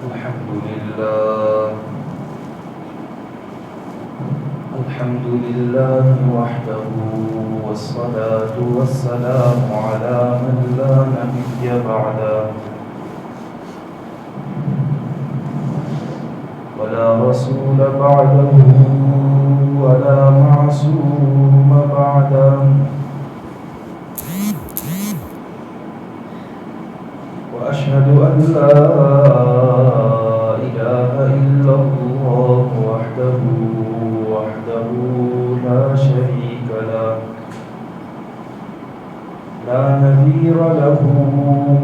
الحمد لله وحده والصلاة والسلام على من لا نبي بعده ولا رسول بعده ولا معصوم بعده وأشهد أن لا إله إلا الله وحده لا شريك له لا نظير له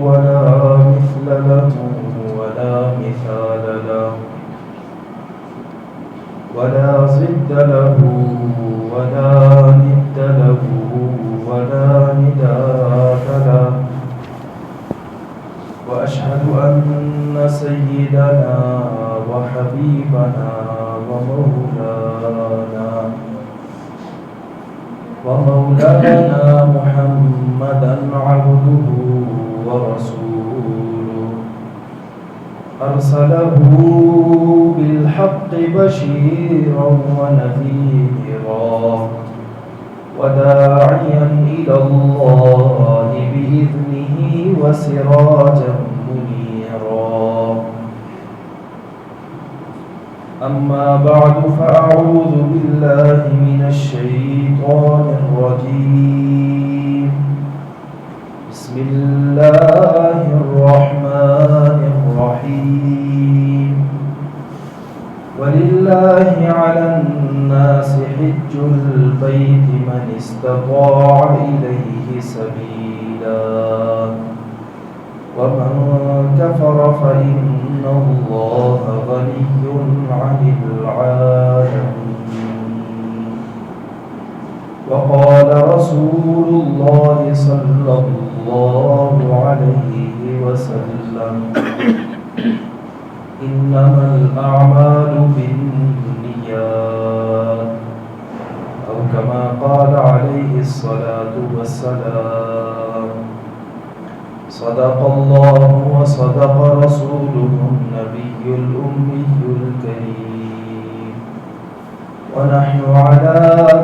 ولا مثل له ولا مثال له ولا ضد له ولا ند له ولا نداد له وأشهد أن سيدنا وحبيبنا ومولانا محمدا عبده ورسوله أرسله بالحق بشيرا ونذيرا وداعيا إلى الله بإذنه وسراجا منيرا أما بعد فأعوذ بالله من الشيطان الرجيم بسم الله الرحمن الرحيم ولله على الناس حج البيت من استطاع إليه سبيلا ومن كفر فإن الله غني عن العالمين وقال رسول الله صلى الله عليه وسلم إنما الأعمال بالنيات أو كما قال عليه الصلاة والسلام صدق الله وصدق رسوله النبي الأمي الكريم ونحن على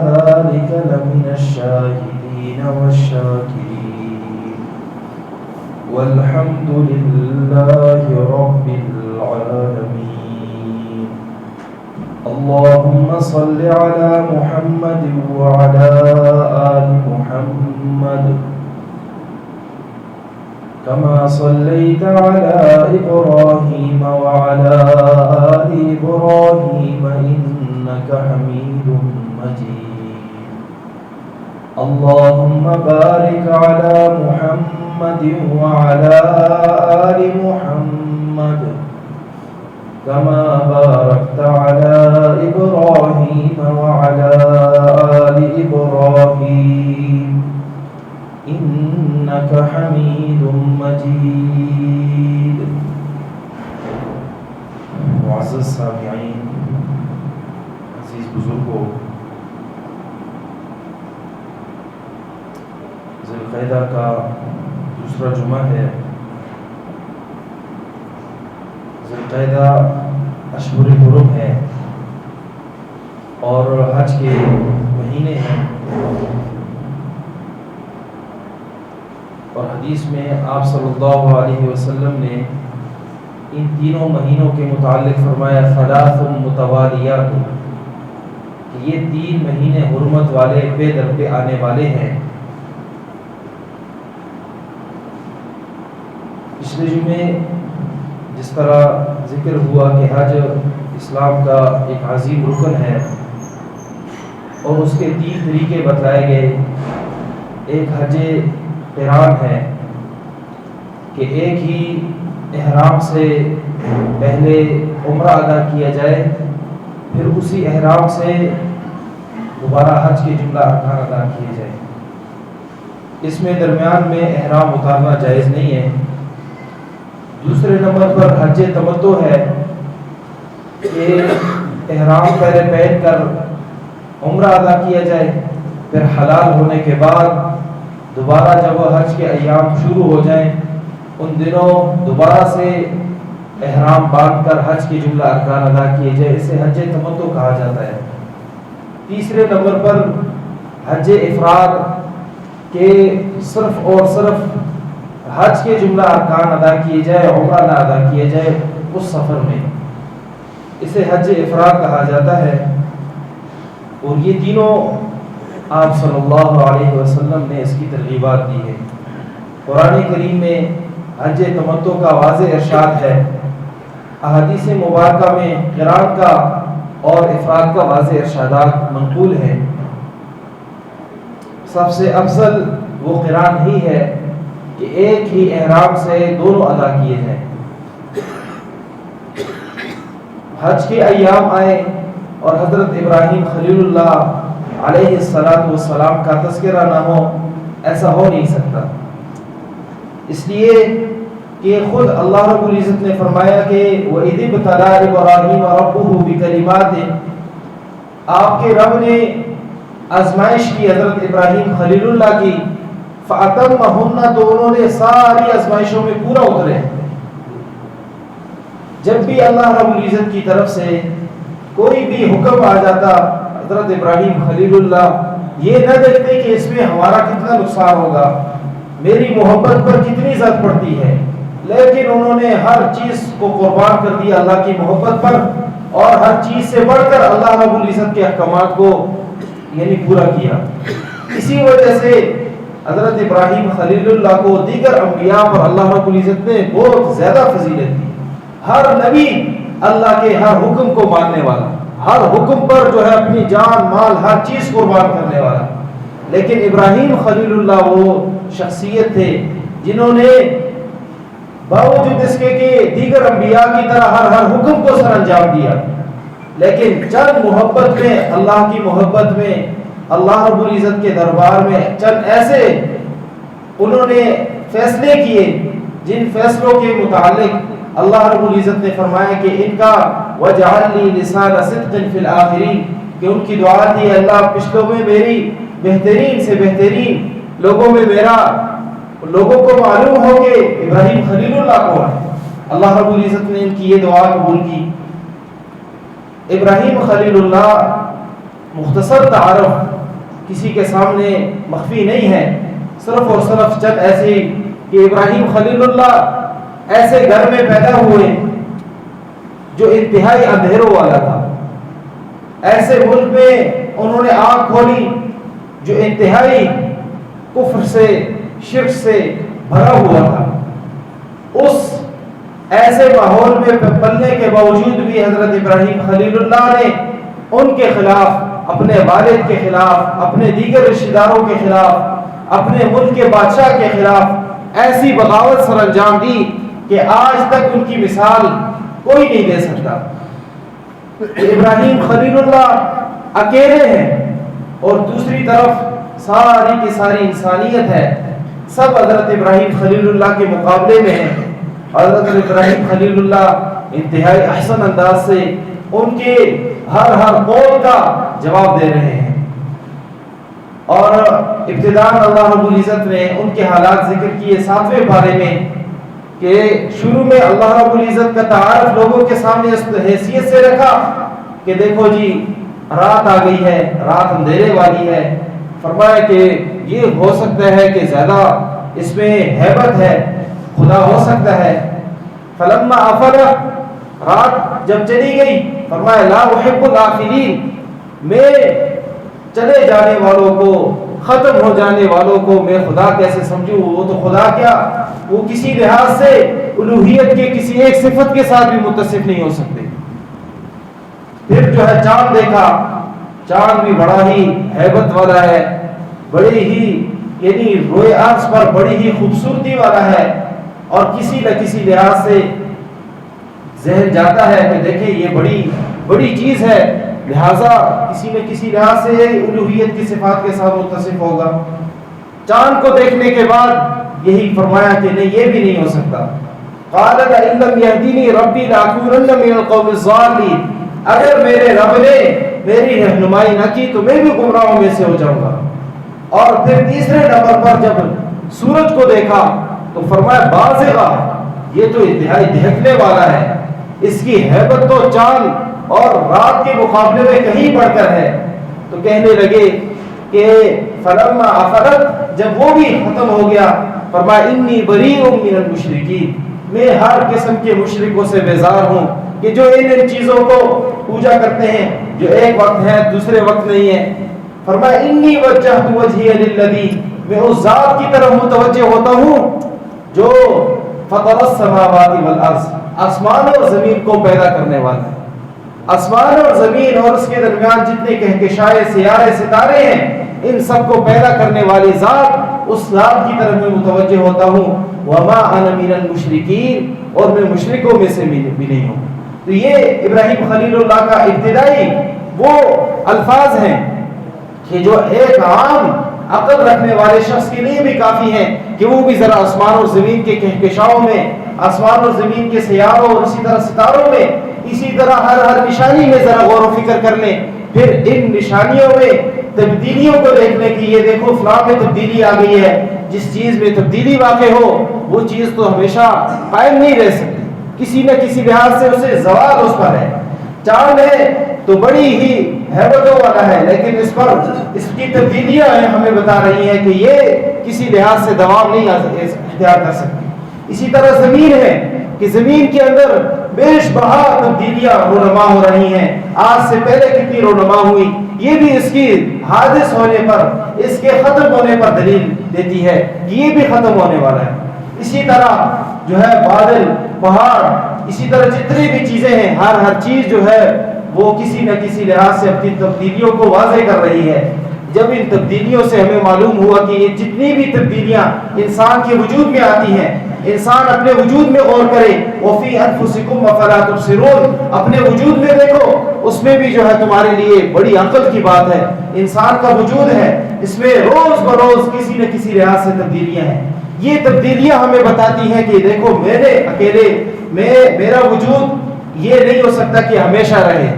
ذلك لمن الشاهدين والشاكرين والحمد لله رب العالمين اللهم صل على محمد وعلى آل محمد كما صليت على إبراهيم وعلى آل إبراهيم إنك حميد مجيد اللهم بارك على محمد وعلى آل محمد كما باركت على إبراهيم وعلى آل إبراهيم إنك حميد مجيد معزز سامعین، عزیز بزرگوں، ذی القعدہ کا دوسرا جمعہ ہے۔ ذی القعدہ اشہر حرم ہے اور حج کے مہینے ہیں، اور حدیث میں آپ صلی اللہ علیہ وسلم نے ان تینوں مہینوں کے متعلق فرمایا ثلاث متوالیات، کہ یہ تین مہینے حرمت والے بے در پہ آنے والے ہیں۔ پچھلے جمعے جس طرح ذکر ہوا کہ حج اسلام کا ایک عظیم رکن ہے اور اس کے تین طریقے بتلائے گئے۔ ایک حج قران ہے کہ ایک ہی احرام سے پہلے عمرہ ادا کیا جائے، پھر اسی احرام سے دوبارہ حج کے جملہ ارکان ادا کیے جائیں۔ اس میں درمیان میں احرام اتارنا جائز نہیں ہے۔ دوسرے نمبر پر حج تمتع ہے کہ احرام پہلے پہن کر عمرہ ادا کیا جائے، پھر حلال ہونے کے بعد دوبارہ جب حج کے ایام شروع ہو جائیں ان دنوں دوبارہ سے احرام باندھ کر حج کے جملہ ارکان ادا کیے جائے، اسے حج تمتع کہا جاتا ہے۔ تیسرے نمبر پر حج افراد کے صرف اور صرف حج کے جملہ ارکان ادا کیے جائے، عمرہ نہ ادا کیے جائے اس سفر میں، اسے حج افراد کہا جاتا ہے۔ اور یہ تینوں آپ صلی اللہ علیہ وسلم نے اس کی ترغیبات دی ہے۔ قرآن کریم میں حج تمتع کا واضح ارشاد ہے، احادیث مبارکہ میں قران کا اور افراد کا واضح ارشادات منقول ہیں۔ سب سے افضل وہ قران ہی ہے کہ ایک ہی احرام سے دونوں ادا کیے جائیں۔ حج کے ایام آئے اور حضرت ابراہیم خلیل اللہ علیہ السلام کا تذکرہ نہ ہو، ایسا ہو نہیں سکتا، اس لیے کہ خود اللہ رب العزت نے فرمایا کہ وَإِذِ ابْتَلَىٰ إِبْرَاهِيمَ رَبُّهُ بِكَلِمَاتٍ، آپ کے رب نے آزمائش کی حضرت ابراہیم خلیل اللہ کی، فَأَتَمَّهُنَّ، تو انہوں نے ساری آزمائشوں میں پورا اترے۔ جب بھی اللہ رب العزت کی طرف سے کوئی بھی حکم آ جاتا، حضرت ابراہیم خلیل اللہ یہ نہ دیکھتے کہ اس میں ہمارا کتنا نقصان ہوگا، میری محبت پر کتنی زد پڑتی ہے، لیکن انہوں نے ہر چیز کو قربان کر دیا اللہ کی محبت پر، اور ہر چیز سے بڑھ کر اللہ رب العزت کے احکامات کو یعنی پورا کیا۔ اسی وجہ سے حضرت ابراہیم خلیل اللہ کو دیگر انبیاء پر اللہ رب العزت نے بہت زیادہ فضیلت دی۔ ہر نبی اللہ کے ہر حکم کو ماننے والا، ہر حکم پر جو ہے اپنی جان مال ہر چیز قربان کرنے والا، لیکن ابراہیم خلیل اللہ وہ شخصیت تھے جنہوں نے باوجود اس کے کہ دیگر انبیاء کی طرح ہر حکم کو سر انجام دیا، لیکن چند محبت میں، اللہ کی محبت میں، اللہ رب العزت کے دربار میں چند ایسے انہوں نے فیصلے کیے جن فیصلوں کے متعلق اللہ رب العزت نے فرمایا کہ ان کا وَجَعَلْ لِي لِسَانَ صِدْقٍ فِي الْآخِرِينَ، کہ ان کی دعا تھی اللہ پچھلوں میں میری بہترین سے بہترین لوگوں میں میرا، لوگوں کو معلوم ہو کہ ابراہیم خلیل اللہ کو ہے۔ اللہ رب العزت نے ان کی یہ دعا قبول کی۔ ابراہیم خلیل اللہ مختصر تعارف کسی کے سامنے مخفی نہیں ہے، صرف اور صرف چند ایسے کہ ابراہیم خلیل اللہ ایسے گھر میں پیدا ہوئے جو انتہائی اندھیروں والا تھا، ایسے ملک میں انہوں نے آنکھ کھولی جو انتہائی کفر سے شرک سے بھرا ہوا تھا۔ اس ایسے ماحول میں پلنے کے باوجود بھی حضرت ابراہیم خلیل اللہ نے ان کے خلاف، اپنے والد کے خلاف، اپنے دیگر رشتہ داروں کے خلاف، اپنے ملک کے بادشاہ کے خلاف ایسی بغاوت سر انجام دی کہ آج تک ان کی مثال کوئی نہیں دے سکتا۔ ابراہیم خلیل اللہ اکیلے ہیں اور دوسری طرف ساری کی ساری انسانیت ہے، سب حضرت ابراہیم خلیل اللہ کے مقابلے میں ہیں۔ حضرت ابراہیم خلیل اللہ انتہائی احسن انداز سے ان کے ہر قول کا جواب دے رہے ہیں، اور ابتداء اللہ رب العزت نے ان کے حالات ذکر کیے 7ویں پارے میں کہ شروع میں اللہ رب العزت کا تعارف لوگوں کے سامنے اس حیثیت سے رکھا کہ دیکھو جی رات آ گئی ہے، رات اندھیرے والی ہے، فرمایا کہ یہ ہو سکتا ہے کہ زیادہ اس میں ہیبت ہے، خدا ہو سکتا ہے۔ فلما افل، رات جب چلی گئی، فرمایا لا احب الافلین، میں چلے جانے والوں کو، ختم ہو جانے والوں کو میں خدا کیسے سمجھوں؟ وہ تو خدا کیا، وہ کسی لحاظ سے الوہیت کے کسی ایک صفت کے ساتھ بھی متصف نہیں ہو سکتے۔ پھر جو ہے چاند دیکھا، چاند بھی بڑا ہی ہیبت والا ہے، بڑی ہی یعنی روئے عرض پر بڑی ہی خوبصورتی والا ہے، اور کسی نہ کسی لحاظ سے ذہن جاتا ہے کہ دیکھیں یہ بڑی چیز ہے، لہذا کسی نہ کسی لحاظ سے الوہیت کی صفات کے ساتھ متصف ہوگا۔ چاند کو دیکھنے کے بعد یہی فرمایا کہ نہیں، یہ بھی نہیں ہو سکتا۔ قال لئن لم يهدني ربي لأكونن من القوم الضالين، اگر میرے رب نے میری رہنمائی نہ کی تو میں بھی گمراہوں میں سے ہو جاؤں گا۔ اور پھر تیسرے نمبر پر جب سورج کو دیکھا تو فرمایا بازغہ، یہ تو انتہائی دہکنے والا ہے، اس کی ہیبت تو چاند اور رات کے مقابلے میں کہیں بڑھ کر ہے۔ تو کہنے لگے کہ فلما افرت، جب وہ بھی ختم ہو گیا، فرمایا انی بریء من المشرکین، میں ہر قسم کے مشرکوں سے بیزار ہوں کہ جو ان چیزوں کو پوجا کرتے ہیں، جو ایک وقت ہے دوسرے وقت نہیں ہے۔ فرمایا انی وجہت وجہی للذی، میں اس ذات کی طرف متوجہ ہوتا ہوں جو فطر السماوات والارض، آسمان اور زمین کو پیدا کرنے والا ہے۔ آسمان اور زمین اور اس کے درمیان جتنے کہکشائے سیارے ستارے ہیں، ان سب کو پیدا کرنے والی ذات، اس ذات کی طرف میں متوجہ ہوتا ہوں۔ وما انا من المشرکین، اور میں مشرکوں میں سے بھی نہیں ہوں۔ تو یہ ابراہیم خلیل اللہ کا ابتدائی وہ الفاظ ہیں کہ جو ایک عام عقل رکھنے والے شخص کے لیے بھی کافی ہیں کہ وہ بھی ذرا آسمان اور زمین کے کہکشاؤں میں، آسمان اور زمین کے سیاروں اور اسی طرح ستاروں میں، اسی طرح ہر نشانی میں ذرا غور و فکر کر لیں، پھر ان نشانیوں میں تبدیلیوں کو دیکھ لیں کہ یہ دیکھو فلاں میں تبدیلی آ گئی ہے۔ جس چیز میں تبدیلی واقع ہو وہ چیز تو ہمیشہ قائم نہیں رہ سکتی، کسی نہ کسی لحاظ سے اسے زوال اس پر ہے۔ چاند ہے تو بڑی ہی ہیبتوں والا ہے، لیکن اس پر اس کی تبدیلیاں ہمیں بتا رہی ہیں کہ یہ کسی لحاظ سے دوام نہیں اختیار کر سکتی۔ اسی طرح زمین ہے کہ زمین کے اندر بیش بہا تبدیلیاں رونما ہو رہی ہیں، آج سے پہلے کتنی رونما ہوئی، یہ بھی اس کی حادث ہونے پر، اس کے ختم ہونے پر دلیل دیتی ہے کہ یہ بھی ختم ہونے والا ہے۔ اسی طرح جو ہے بادل، پہاڑ، اسی طرح جتنی بھی چیزیں ہیں، ہر چیز جو ہے وہ کسی نہ کسی لحاظ سے اپنی تبدیلیوں کو واضح کر رہی ہے۔ جب ان تبدیلیوں سے ہمیں معلوم ہوا کہ یہ جتنی بھی تبدیلیاں انسان کے وجود میں آتی ہیں، انسان اپنے وجود میں غور کرے، وفی انفسکم افلا تبصرون، اپنے وجود میں دیکھو، اس میں بھی جو ہے تمہارے لیے بڑی عقل کی بات ہے۔ انسان کا وجود ہے، اس میں روز بروز کسی نہ کسی لحاظ سے تبدیلیاں ہیں۔ یہ تبدیلیاں ہمیں بتاتی ہیں کہ دیکھو میرے اکیلے میرا وجود یہ نہیں ہو سکتا کہ ہمیشہ رہے،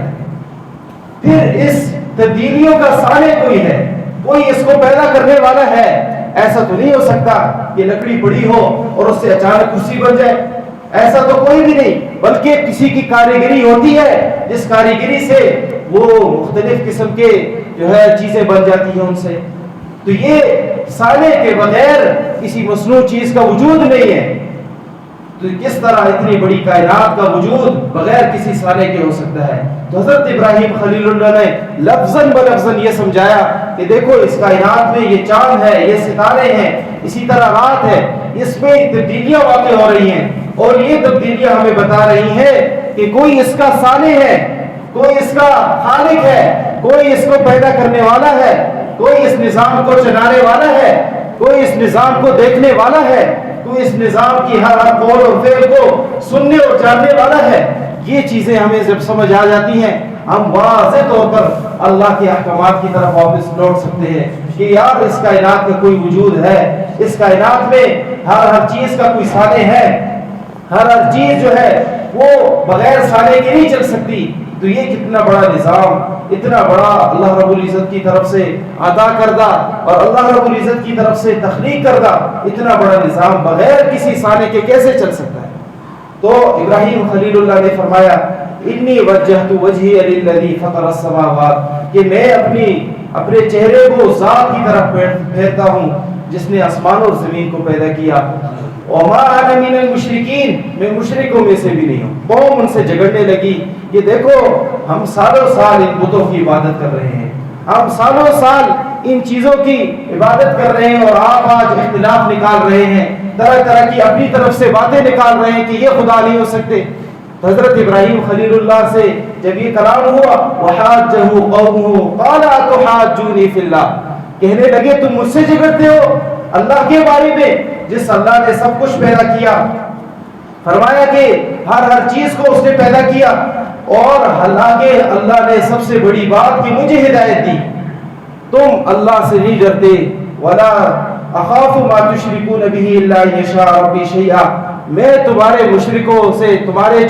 پھر اس تبدیلیوں کا صانع کوئی ہے، کوئی اس کو پیدا کرنے والا ہے۔ ایسا تو نہیں ہو سکتا کہ لکڑی پڑی ہو اور اس سے اچانک کرسی بن جائے، ایسا تو کوئی بھی نہیں، بلکہ کسی کی کاریگری ہوتی ہے جس کاریگری سے وہ مختلف قسم کے جو ہے چیزیں بن جاتی ہیں ان سے۔ تو یہ صانع کے بغیر کسی مصنوع چیز کا وجود نہیں ہے، تو کس طرح اتنی بڑی کائنات کا وجود بغیر کسی صانع کے ہو سکتا ہے؟ تو حضرت ابراہیم خلیل اللہ نے لفظاً بلفظاً یہ سمجھایا کہ دیکھو اس کائنات میں یہ چاند ہے، یہ ستارے ہیں، اسی طرح رات ہے، اس میں تبدیلیاں واقع ہو رہی ہیں، اور یہ تبدیلیاں ہمیں بتا رہی ہیں کہ کوئی اس کا صانع ہے، کوئی اس کا خالق ہے، کوئی اس کو پیدا کرنے والا ہے، کوئی اس نظام کو چلانے والا ہے، کوئی اس نظام کو دیکھنے والا ہے، کوئی اس نظام کی ہر قول اور فعل کو سننے اور جاننے والا ہے۔ یہ چیزیں ہمیں جب سمجھ آ جاتی ہیں، ہم واضح طور پر اللہ کے احکامات کی طرف واپس لوٹ سکتے ہیں کہ یار اس کائنات کا کوئی وجود ہے، اس کائنات میں ہر چیز کا کوئی صانع ہے، ہر چیز جو ہے وہ بغیر صانع کے نہیں چل سکتی۔ تو یہ کتنا بڑا نظام، اتنا بڑا اللہ رب العزت کی طرف سے عطا کردہ اور اللہ رب العزت کی طرف سے تخلیق کردہ اتنا بڑا نظام بغیر کسی صانع کے کیسے چل سکتا ہے؟ تو ابراہیم خلیل اللہ نے فرمایا انی وجہت وجہی للذی فطر السماوات، کہ میں اپنے چہرے کو ذات کی طرف پھیرتا ہوں جس نے آسمان اور زمین کو پیدا کیا۔ وما انا من المشرکین، میں مشرکوں میں سے بھی نہیں ہوں۔ قوم ان سے جھگڑنے لگی کہ دیکھو ہم سالوں سال ان بتوں کی عبادت کر رہے ہیں، ہم سالوں سال ان چیزوں کی عبادت کر رہے ہیں، اور آپ آج اختلاف نکال رہے ہیں، طرح طرح کی اپنی طرف سے باتیں نکال رہے ہیں کہ یہ خدا نہیں ہو سکتے۔ حضرت ابراہیم خلیل اللہ سے جب یہ کلام ہوا، وحاجہ قومہ قال اتحاجونی فی اللہ، کہنے لگے تم مجھ سے جھگڑتے ہو اللہ کے بارے میں جس اللہ نے سب کچھ پیدا کیا، فرمایا کہ ہر چیز کو اس نے پیدا کیا، اور حالانکہ اللہ نے سب سے بڑی بات کہ مجھے ہدایت دی، تم اللہ سے نہیں ڈرتے۔ ولا اخاف ما تشركون به الا ان يشاء ربي شيئا، میں تمہارے مشرکوں سے، تمہارے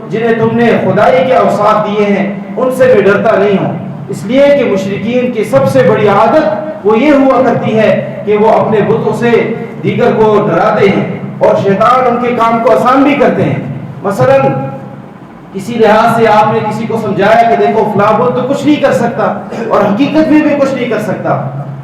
جنہیں تم نے خدائی کے اوصاف دیے ہیں ان سے میں ڈرتا نہیں ہوں، اس لیے کہ مشرکین کی سب سے بڑی عادت وہ یہ ہوا کرتی ہے کہ وہ اپنے بتوں سے دیگر کو ڈراتے ہیں، اور شیطان ان کے کام کو آسان بھی کرتے ہیں. مثلا کسی لحاظ سے آپ نے کسی کو سمجھایا کہ دیکھو فلاں تو کچھ نہیں کر سکتا اور حقیقت میں بھی کچھ نہیں کر سکتا،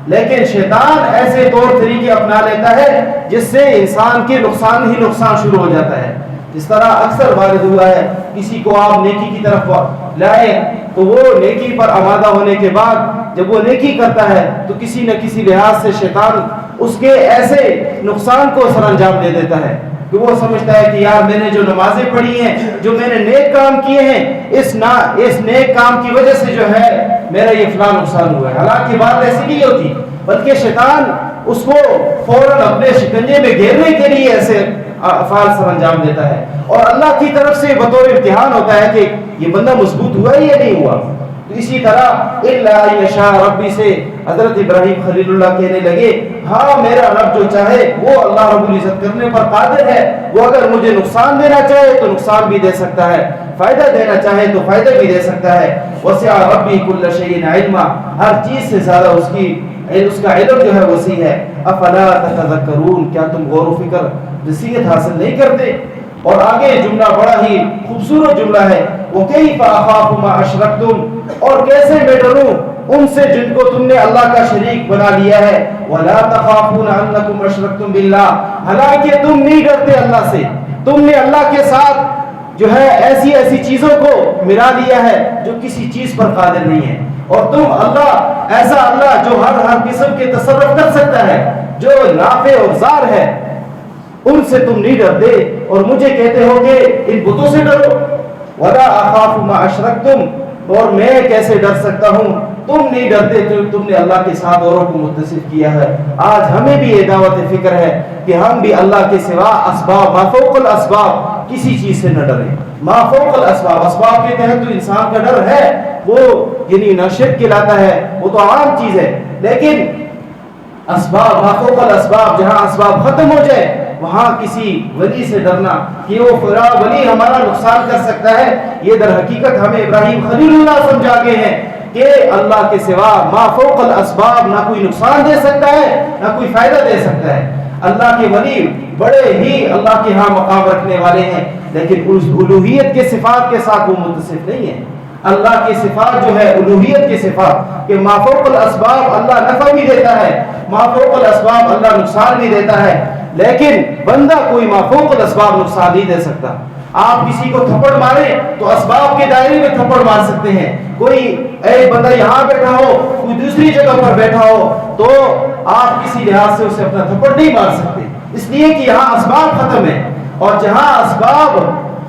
لیکن شیطان ایسے طور طریقے اپنا لیتا ہے جس سے انسان کے نقصان ہی نقصان شروع ہو جاتا ہے. جس طرح اکثر وارد ہوا ہے، کسی کو آپ نیکی کی طرف لائے تو وہ نیکی پر آمادہ ہونے کے بعد جب وہ نیکی کرتا ہے تو کسی نہ کسی لحاظ سے شیطان اس کے ایسے نقصان کو سر انجام دے دیتا ہے کہ وہ سمجھتا ہے کہ یار میں نے جو نمازیں پڑھی ہیں، جو میں نے نیک کام کیے ہیں، اس نیک کام کی وجہ سے جو ہے میرا یہ فلاں نقصان ہوا ہے. حالانکہ بات ایسی نہیں ہوتی، بلکہ شیطان اس کو فوراً اپنے شکنجے میں گھیرنے کے لیے ایسے افعال سر انجام دیتا ہے، اور اللہ کی طرف سے بطور امتحان ہوتا ہے کہ یہ بندہ مضبوط ہوا ہے یا نہیں ہوا. تو اسی طرح الا یشاء ربی سے حضرت ابراہیم خلیل اللہ کہنے لگے ہاں میرا رب جو چاہے وہ اللہ رب العزت کرنے پر قادر ہے، وہ اگر مجھے نقصان دینا چاہے تو نقصان بھی دے سکتا ہے، فائدہ دینا چاہے تو فائدہ بھی دے سکتا ہے. وسع ربی کل شیء علما، ہر چیز سے زیادہ اس کا علم جو ہے وسیع ہے. افلا تتذکرون، کیا تم غور و فکر نصیحت حاصل نہیں کرتے؟ اور آگے جملہ بڑا ہی خوبصورت جملہ ہے، وَكَيْفَ أَخَافُ مَا أَشْرَكْتُمْ، اور کیسے میں ڈروں ان سے جن کو تم نے اللہ کا شریک بنا لیا ہے. وَلَا تَخَافُونَ أَنَّكُمْ أَشْرَكْتُمْ بِاللَّهِ، حالانکہ تم نہیں ڈرتے اللہ سے، تم نے اللہ کے ساتھ جو ہے ایسی چیزوں کو ملا لیا ہے جو کسی چیز پر قادر نہیں ہے. اور تم اللہ، ایسا اللہ جو ہر قسم کے تصرف کر سکتا ہے، جو نافع اور ضار ہے، ان سے تم نہیں ڈرتے اور مجھے کہتے ہو کہ ان بتوں سے ڈرو. وَلَا أَخَافُ مَا أَشْرَكْتُمْ، اور میں کیسے ڈر سکتا ہوں، تم نہیں ڈرتے تو تم نے اللہ کے ساتھ اوروں کو متصف کیا ہے. آج ہمیں بھی یہ دعوت فکر ہے کہ ہم بھی اللہ کے سوا اسباب، ما فوق الاسباب، کسی چیز سے نہ ڈریں. ما فوق الاسباب، اسباب کے تحت تو انسان کا ڈر ہے، وہ یعنی نہ شرک کہلاتا ہے، وہ تو عام چیز ہے، لیکن اسباب، ما فوق الاسباب، جہاں اسباب ختم ہو جائے وہاں کسی ولی سے ڈرنا کہ وہ فلاں ولی ہمارا نقصان کر سکتا ہے، یہ در حقیقت ہمیں ابراہیم خلیل اللہ سمجھا گئے ہیں کہ اللہ کے سوا ما فوق الاسباب نہ کوئی نقصان دے سکتا ہے نہ کوئی فائدہ دے سکتا ہے. اللہ کے ولی بڑے ہی اللہ کے ہاں مقام رکھنے والے ہیں، لیکن اس الوہیت کے صفات کے ساتھ وہ متصف نہیں ہیں. اللہ کی صفات جو ہے الوہیت کی صفات کہ ما فوق الاسباب، اللہ نفع بھی دیتا ہے، ما فوق الاسباب اللہ نقصان بھی دیتا ہے، لیکن بندہ کوئی ما فوق الاسباب نقصان نہیں دے سکتا. آپ کسی کو تھپڑ مارے تو اسباب کے دائرے میں تھپڑ مار سکتے ہیں. کوئی ایک بندہ یہاں بیٹھا ہو، کوئی دوسری جگہ پر بیٹھا ہو، تو آپ کسی لحاظ سے اسے اپنا تھپڑ نہیں مار سکتے، اس لیے کہ یہاں اسباب ختم ہے، اور جہاں اسباب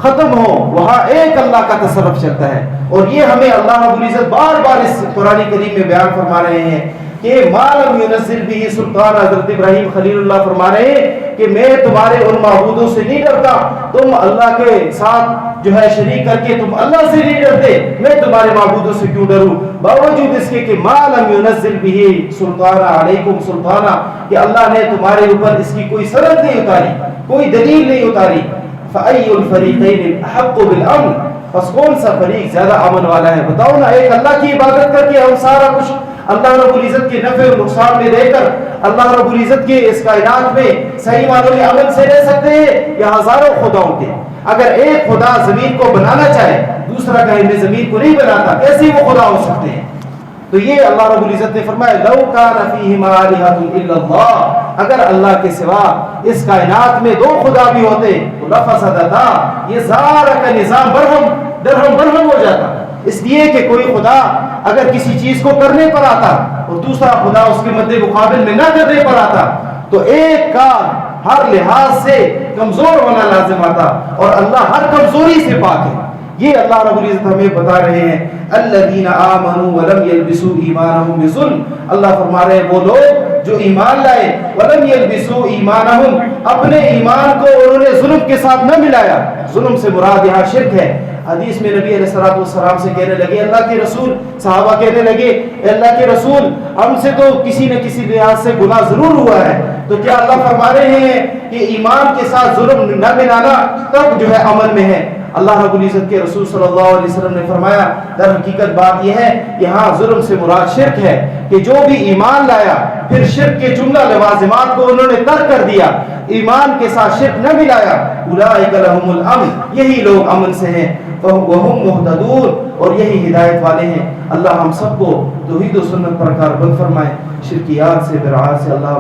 ختم ہو وہاں ایک اللہ کا تصرف چلتا ہے. اور یہ ہمیں اللہ رب العزت بار بار اس قرآن کریم میں بیان فرما رہے ہیں کہ ما لم ينزل به سلطان. حضرت ابراہیم خلیل اللہ فرما رہے ہیں کہ میں تمہارے ان معبودوں سے نہیں ڈرتا، تم اللہ کے ساتھ جو ہے شریک کر کے تم اللہ سے نہیں ڈرتے، میں تمہارے معبودوں سے کیوں ڈروں، باوجود اس کے کہ ما لم ينزل به سلطان علیکم سلطانہ، کہ اللہ نے تمہارے اوپر اس کی کوئی سند نہیں اتاری، کوئی دلیل نہیں اتاری. فَأَيُّ الْفَرِيقَيْنِ أَحَقُّ بِالْأَمْنِ، پس کون سا فریق زیادہ امن والا ہے؟ بتاؤ نا، ایک اللہ کی عبادت کر کے ہم سارا کچھ اللہ رب العزت کے نفع و نقصان میں دے کر اللہ رب العزت کے اس کائنات میں صحیح معنوں میں امن سے رہ سکتے ہیں، یا ہزاروں خداؤں کے؟ اگر ایک خدا زمین کو بنانا چاہے، دوسرا کہے میں زمین کو نہیں بناتا، کیسے وہ خدا ہو سکتے ہیں؟ تو یہ اللہ رب العزت نے فرمایا لو کان فیہما آلہۃ الا اللہ، اگر اللہ کے سوا اس کائنات میں دو خدا بھی ہوتے تو لفسدتا، یہ سارا کا نظام برہم ہو جاتا. اس لیے کہ کوئی خدا اگر کسی چیز کو کرنے پر آتا اور دوسرا خدا اس کے مد مقابل میں نہ کرنے پر آتا تو ایک کا ہر لحاظ سے کمزور ہونا لازم آتا، اور اللہ ہر کمزوری سے پاک ہے. یہ اللہ رب العزت ہمیں بتا رہے ہیں الذین آمنوا ولم یلبسوا ایمانہم بظلم. اللہ فرما رہے ہیں وہ لوگ جو ایمان لائے ولم یلبسوا ایمانہم، اپنے ایمان کو انہوں نے ظلم کے ساتھ نہ ملایا. ظلم سے مراد یہاں شرک ہے. حدیث میں نبی علیہ الصلوۃ والسلام سے کہنے لگے اللہ کے رسول، صحابہ کہنے لگے اللہ کے رسول ہم سے تو کسی نہ کسی لحاظ سے گناہ ضرور ہوا ہے، تو کیا اللہ فرما رہے ہیں کہ ایمان کے ساتھ ظلم نہ ملانا تب جو ہے امن میں ہے؟ اللہ رب العزت کے رسول صلی اللہ علیہ وسلم نے فرمایا در حقیقت بات یہ ہے کہ ہاں ظلم سے مراد شرک ہے، کہ جو بھی ایمان لایا پھر شرک کے جملہ لوازمات کو انہوں نے ترک کر دیا، ایمان کے ساتھ شرک نہ ملایا، اولئک لہم الامن، یہی لوگ امن سے ہیں، وہم مہتدون، اور یہی ہدایت والے ہیں۔ اللہ ہم سب کو توحید و سنت پر کاربند فرمائے، شرکیات سے برات سے اللہ